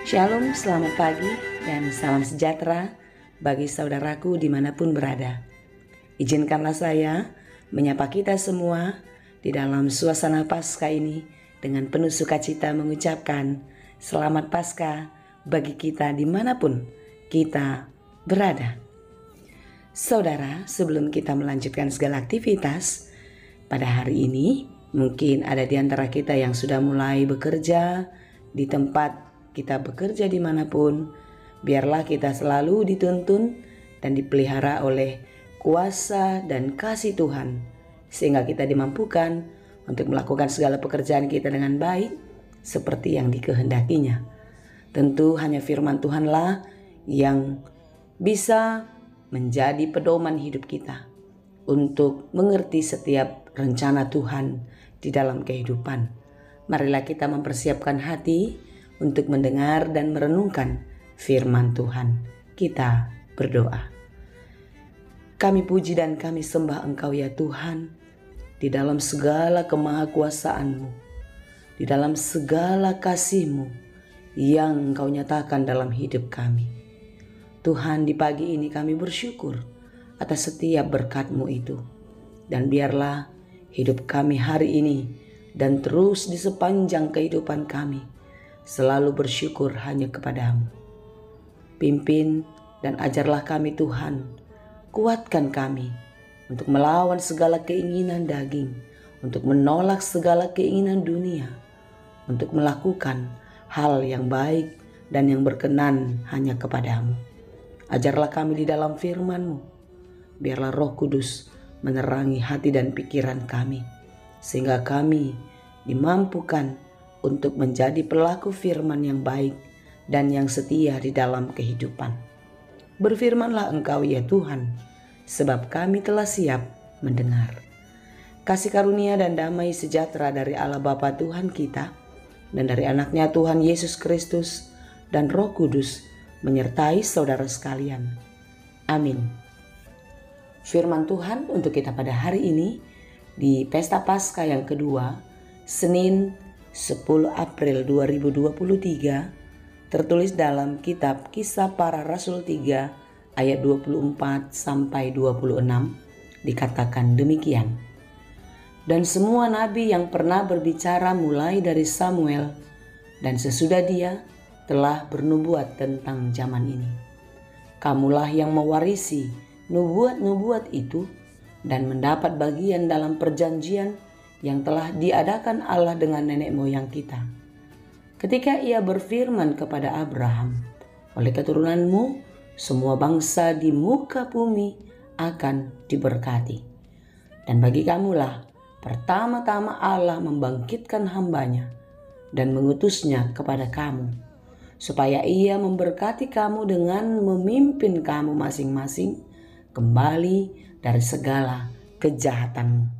Shalom, selamat pagi dan salam sejahtera bagi saudaraku dimanapun berada. Izinkanlah saya menyapa kita semua di dalam suasana Paskah ini dengan penuh sukacita mengucapkan Selamat Paskah bagi kita dimanapun kita berada. Saudara, sebelum kita melanjutkan segala aktivitas pada hari ini, mungkin ada di antara kita yang sudah mulai bekerja di tempat kita bekerja dimanapun. Biarlah kita selalu dituntun dan dipelihara oleh kuasa dan kasih Tuhan, sehingga kita dimampukan untuk melakukan segala pekerjaan kita dengan baik seperti yang dikehendakinya. Tentu hanya firman Tuhanlah yang bisa menjadi pedoman hidup kita untuk mengerti setiap rencana Tuhan di dalam kehidupan. Marilah kita mempersiapkan hati untuk mendengar dan merenungkan firman Tuhan. Kita berdoa. Kami puji dan kami sembah Engkau ya Tuhan, di dalam segala kemahakuasaan-Mu, di dalam segala kasih-Mu yang Engkau nyatakan dalam hidup kami. Tuhan, di pagi ini kami bersyukur atas setiap berkat-Mu itu. Dan biarlah hidup kami hari ini dan terus di sepanjang kehidupan kami selalu bersyukur hanya kepada-Mu. Pimpin dan ajarlah kami Tuhan, kuatkan kami untuk melawan segala keinginan daging, untuk menolak segala keinginan dunia, untuk melakukan hal yang baik dan yang berkenan hanya kepada-Mu. Ajarlah kami di dalam firman-Mu, biarlah Roh Kudus menerangi hati dan pikiran kami, sehingga kami dimampukan untuk menjadi pelaku firman yang baik dan yang setia di dalam kehidupan. Berfirmanlah Engkau ya Tuhan, sebab kami telah siap mendengar. Kasih karunia dan damai sejahtera dari Allah Bapa Tuhan kita dan dari anaknya Tuhan Yesus Kristus dan Roh Kudus menyertai saudara sekalian. Amin. Firman Tuhan untuk kita pada hari ini di Pesta Paskah yang kedua, Senin 10 April 2023, tertulis dalam kitab Kisah Para Rasul 3 ayat 24 sampai 26, dikatakan demikian. Dan semua nabi yang pernah berbicara mulai dari Samuel dan sesudah dia telah bernubuat tentang zaman ini. Kamulah yang mewarisi nubuat-nubuat itu dan mendapat bagian dalam perjanjian yang telah diadakan Allah dengan nenek moyang kita. Ketika Ia berfirman kepada Abraham, oleh keturunanmu semua bangsa di muka bumi akan diberkati. Dan bagi kamulah pertama-tama Allah membangkitkan hambanya dan mengutusnya kepada kamu, supaya Ia memberkati kamu dengan memimpin kamu masing-masing kembali dari segala kejahatanmu.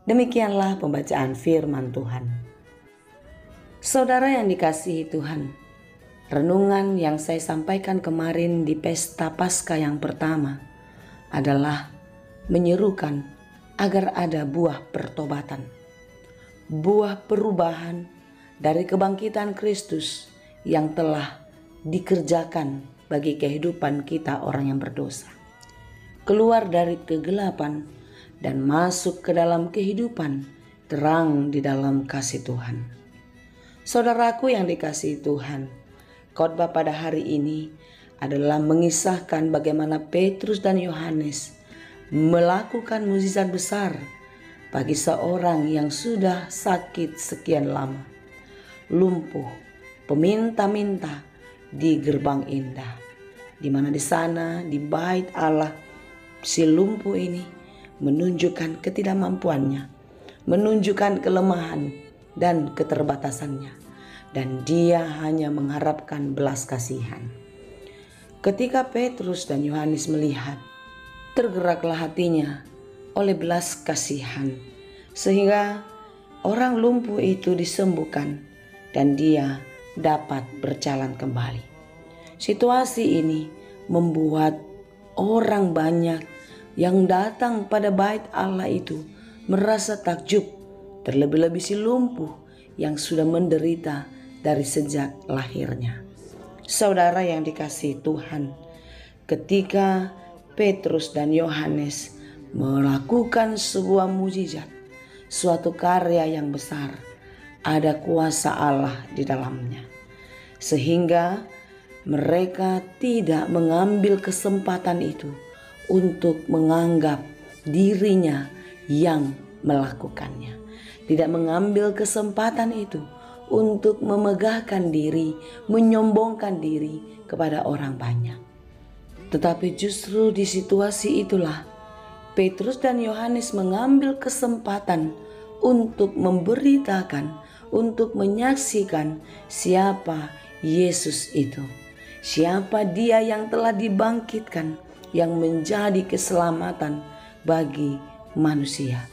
Demikianlah pembacaan firman Tuhan. Saudara yang dikasihi Tuhan, renungan yang saya sampaikan kemarin di Pesta Paskah yang pertama adalah menyerukan agar ada buah pertobatan, buah perubahan dari kebangkitan Kristus yang telah dikerjakan bagi kehidupan kita orang yang berdosa. Keluar dari kegelapan dan masuk ke dalam kehidupan terang di dalam kasih Tuhan. Saudaraku yang dikasihi Tuhan, khotbah pada hari ini adalah mengisahkan bagaimana Petrus dan Yohanes melakukan mukjizat besar bagi seorang yang sudah sakit sekian lama, lumpuh, peminta-minta di gerbang indah, di mana di sana di bait Allah si lumpuh ini menunjukkan ketidakmampuannya, menunjukkan kelemahan dan keterbatasannya, dan dia hanya mengharapkan belas kasihan. Ketika Petrus dan Yohanes melihat, tergeraklah hatinya oleh belas kasihan, sehingga orang lumpuh itu disembuhkan dan dia dapat berjalan kembali. Situasi ini membuat orang banyak yang datang pada bait Allah itu merasa takjub, terlebih-lebih si lumpuh yang sudah menderita dari sejak lahirnya. Saudara yang dikasihi Tuhan, ketika Petrus dan Yohanes melakukan sebuah mujizat, suatu karya yang besar, ada kuasa Allah di dalamnya. Sehingga mereka tidak mengambil kesempatan itu untuk menganggap dirinya yang melakukannya. Tidak mengambil kesempatan itu untuk memegahkan diri, menyombongkan diri kepada orang banyak. Tetapi justru di situasi itulah Petrus dan Yohanes mengambil kesempatan untuk memberitakan, untuk menyaksikan siapa Yesus itu. Siapa Dia yang telah dibangkitkan, yang menjadi keselamatan bagi manusia.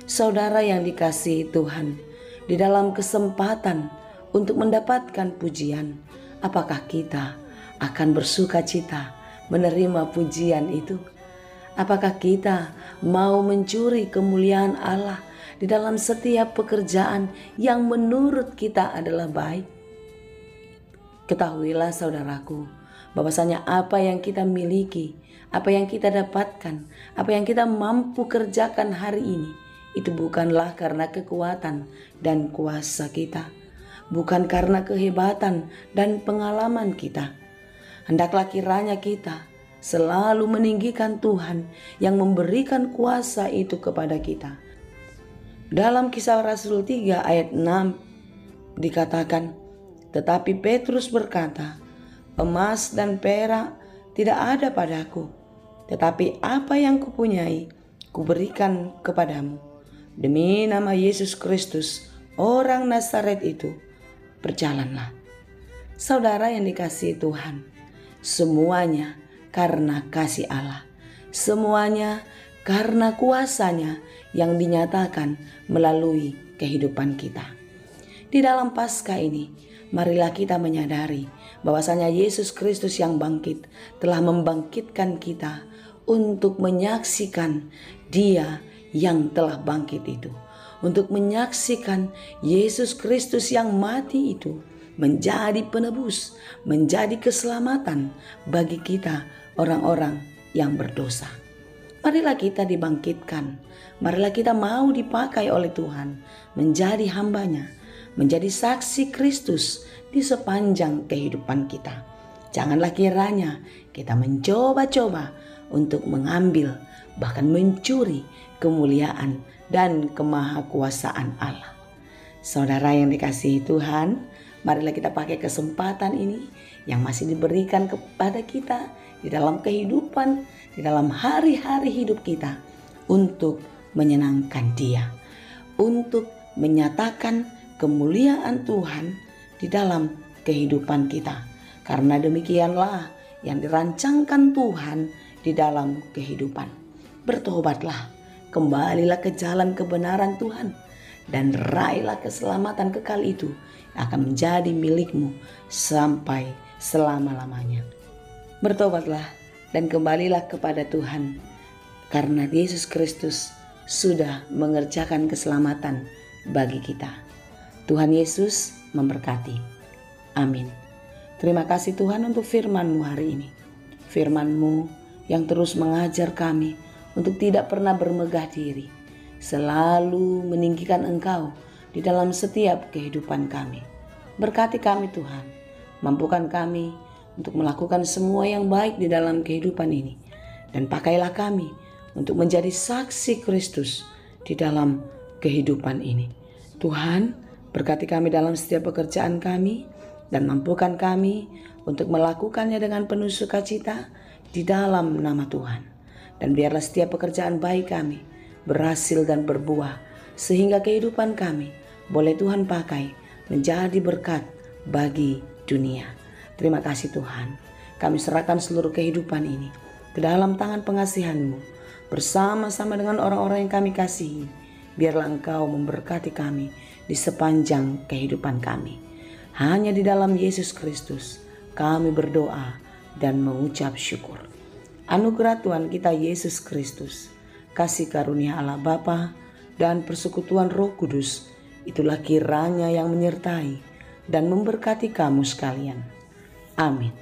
Saudara yang dikasihi Tuhan, di dalam kesempatan untuk mendapatkan pujian, apakah kita akan bersuka cita menerima pujian itu? Apakah kita mau mencuri kemuliaan Allah di dalam setiap pekerjaan yang menurut kita adalah baik? Ketahuilah saudaraku, bahwasanya apa yang kita miliki, apa yang kita dapatkan, apa yang kita mampu kerjakan hari ini, itu bukanlah karena kekuatan dan kuasa kita, bukan karena kehebatan dan pengalaman kita. Hendaklah kiranya kita selalu meninggikan Tuhan yang memberikan kuasa itu kepada kita. Dalam Kisah Rasul 3 ayat 6 dikatakan, tetapi Petrus berkata, emas dan perak tidak ada padaku, tetapi apa yang kupunyai kuberikan kepadamu. Demi nama Yesus Kristus, orang Nazaret itu, berjalanlah. Saudara yang dikasihi Tuhan, semuanya karena kasih Allah, semuanya karena kuasanya yang dinyatakan melalui kehidupan kita. Di dalam Paskah ini, marilah kita menyadari bahwasanya Yesus Kristus yang bangkit telah membangkitkan kita untuk menyaksikan Dia yang telah bangkit itu, untuk menyaksikan Yesus Kristus yang mati itu menjadi penebus, menjadi keselamatan bagi kita orang-orang yang berdosa. Marilah kita dibangkitkan, marilah kita mau dipakai oleh Tuhan menjadi hambanya, menjadi saksi Kristus di sepanjang kehidupan kita. Janganlah kiranya kita mencoba-coba untuk mengambil, bahkan mencuri kemuliaan dan kemahakuasaan Allah. Saudara yang dikasihi Tuhan, marilah kita pakai kesempatan ini yang masih diberikan kepada kita di dalam kehidupan, di dalam hari-hari hidup kita, untuk menyenangkan Dia, untuk menyatakan kemuliaan Tuhan di dalam kehidupan kita. Karena demikianlah yang dirancangkan Tuhan di dalam kehidupan. Bertobatlah, kembalilah ke jalan kebenaran Tuhan, dan raihlah keselamatan kekal itu yang akan menjadi milikmu sampai selama-lamanya. Bertobatlah dan kembalilah kepada Tuhan, karena Yesus Kristus sudah mengerjakan keselamatan bagi kita. Tuhan Yesus memberkati. Amin. Terima kasih Tuhan untuk firman-Mu hari ini. Firman-Mu yang terus mengajar kami untuk tidak pernah bermegah diri, selalu meninggikan Engkau di dalam setiap kehidupan kami. Berkati kami Tuhan, mampukan kami untuk melakukan semua yang baik di dalam kehidupan ini, dan pakailah kami untuk menjadi saksi Kristus di dalam kehidupan ini. Tuhan, berkati kami dalam setiap pekerjaan kami, dan mampukan kami untuk melakukannya dengan penuh sukacita di dalam nama Tuhan. Dan biarlah setiap pekerjaan baik kami berhasil dan berbuah, sehingga kehidupan kami boleh Tuhan pakai menjadi berkat bagi dunia. Terima kasih Tuhan. Kami serahkan seluruh kehidupan ini ke dalam tangan pengasihan-Mu, bersama-sama dengan orang-orang yang kami kasihi. Biarlah Engkau memberkati kami di sepanjang kehidupan kami. Hanya di dalam Yesus Kristus kami berdoa dan mengucap syukur. Anugerah Tuhan kita Yesus Kristus, kasih karunia Allah Bapa, dan persekutuan Roh Kudus, itulah kiranya yang menyertai dan memberkati kamu sekalian. Amin.